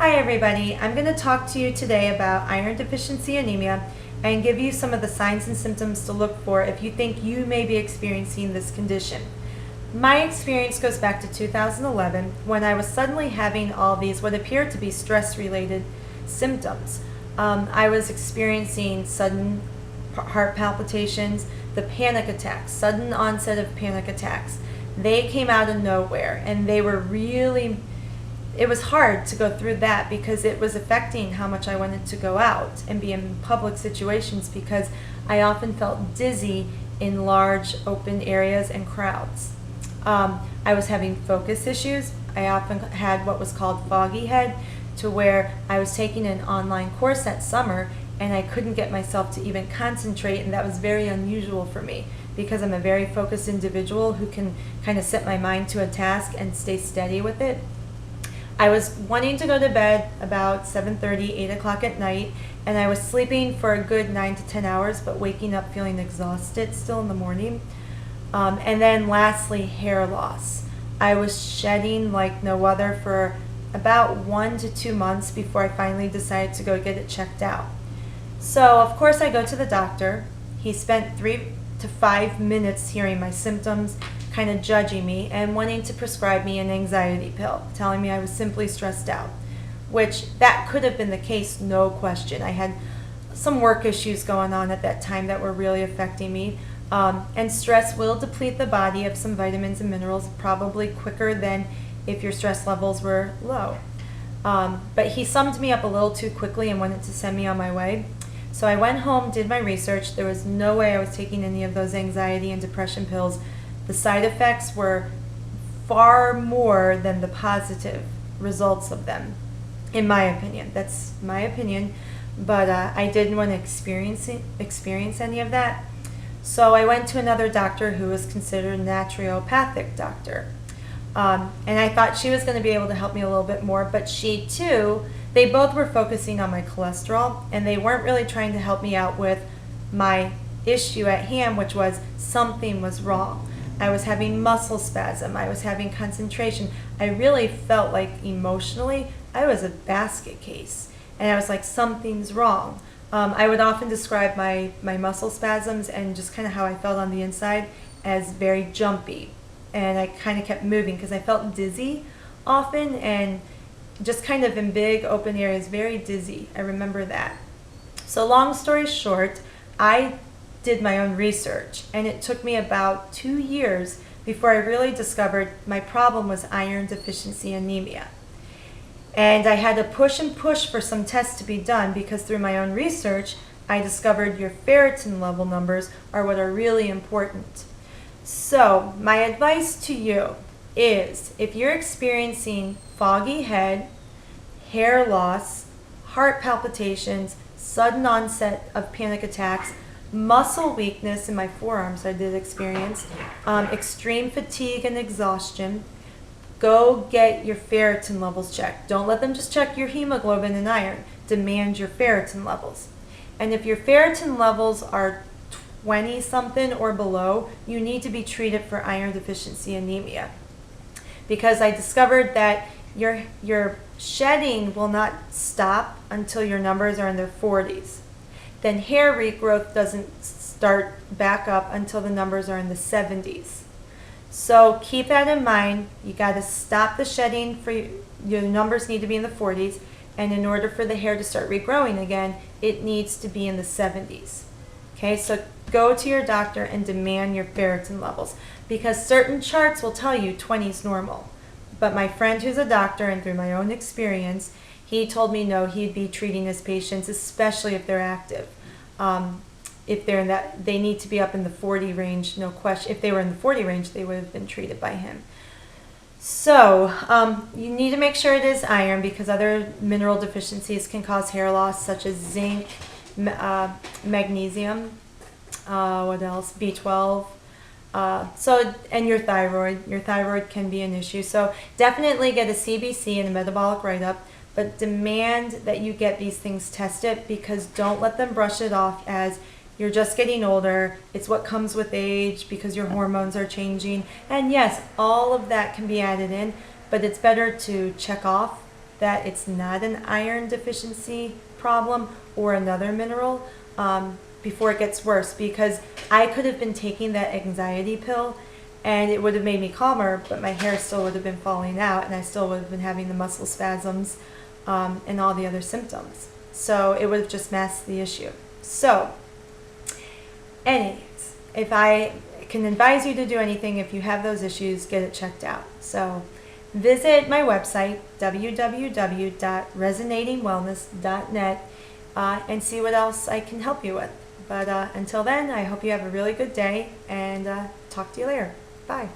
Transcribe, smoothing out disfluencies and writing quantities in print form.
Hi everybody, I'm going to talk to you today about iron deficiency anemia and give you some of the signs and symptoms to look for if you think you may be experiencing this condition. My experience goes back to 2011 when I was suddenly having all these what appeared to be stress-related symptoms. I was experiencing sudden heart palpitations, the panic attacks, sudden onset of panic attacks. They came out of nowhere and they were really it was hard to go through that because it was affecting how much I wanted to go out and be in public situations because I often felt dizzy in large open areas and crowds. I was having focus issues. I often had what was called foggy head, to where I was taking an online course that summer and I couldn't get myself to even concentrate, and that was very unusual for me because I'm a very focused individual who can kind of set my mind to a task and stay steady with it. I was wanting to go to bed about 7:30, 8 o'clock at night, and I was sleeping for a good 9 to 10 hours, but waking up feeling exhausted still in the morning. And then lastly, hair loss. I was shedding like no other for about 1 to 2 months before I finally decided to go get it checked out. So of course I go to the doctor. He spent 3 to 5 minutes hearing my symptoms, kind of judging me and wanting to prescribe me an anxiety pill, telling me I was simply stressed out, which that could have been the case, no question. I had some work issues going on at that time that were really affecting me, and stress will deplete the body of some vitamins and minerals probably quicker than if your stress levels were low. But he summed me up a little too quickly and wanted to send me on my way. So I went home, did my research. There was no way I was taking any of those anxiety and depression pills. The side effects were far more than the positive results of them, in my opinion. That's my opinion, but I didn't want to experience any of that. So I went to another doctor who was considered a naturopathic doctor. And I thought she was going to be able to help me a little bit more, but she too, they both were focusing on my cholesterol, and they weren't really trying to help me out with my issue at hand, which was something was wrong. I was having muscle spasm, I was having concentration. I really felt like emotionally I was a basket case, and I was like, something's wrong. I would often describe my muscle spasms and just kind of how I felt on the inside as very jumpy, and I kind of kept moving because I felt dizzy often and just kind of in big open areas, very dizzy. I remember that. So long story short, I did my own research, and it took me about 2 years before I really discovered my problem was iron deficiency anemia. And I had to push and push for some tests to be done because through my own research, I discovered your ferritin level numbers are what are really important. So my advice to you is, if you're experiencing foggy head, hair loss, heart palpitations, sudden onset of panic attacks, muscle weakness in my forearms I did experience, extreme fatigue and exhaustion, go get your ferritin levels checked. Don't let them just check your hemoglobin and iron. Demand your ferritin levels. And if your ferritin levels are 20 something or below, you need to be treated for iron deficiency anemia. Because I discovered that your shedding will not stop until your numbers are in their 40s. Then hair regrowth doesn't start back up until the numbers are in the 70s. So keep that in mind. You got to stop the shedding. Your numbers need to be in the 40s, and in order for the hair to start regrowing again, it needs to be in the 70s. Okay, so go to your doctor and demand your ferritin levels, because certain charts will tell you 20 is normal. But my friend who's a doctor, and through my own experience, he told me no, he'd be treating his patients, especially if they're active. If they're in that, they need to be up in the 40 range, no question. If they were in the 40 range, they would have been treated by him. So you need to make sure it is iron, because other mineral deficiencies can cause hair loss, such as zinc, magnesium, what else? B12. And your thyroid. Your thyroid can be an issue. So definitely get a CBC and a metabolic write-up, but demand that you get these things tested, because don't let them brush it off as you're just getting older. It's what comes with age because your hormones are changing. And yes, all of that can be added in, but it's better to check off that it's not an iron deficiency problem or another mineral before it gets worse, because I could have been taking that anxiety pill and it would have made me calmer, but my hair still would have been falling out and I still would have been having the muscle spasms and all the other symptoms. So it would have just masked the issue. So anyways, if I can advise you to do anything, if you have those issues, get it checked out. So visit my website, www.resonatingwellness.net, and see what else I can help you with. But until then, I hope you have a really good day, and talk to you later. Bye.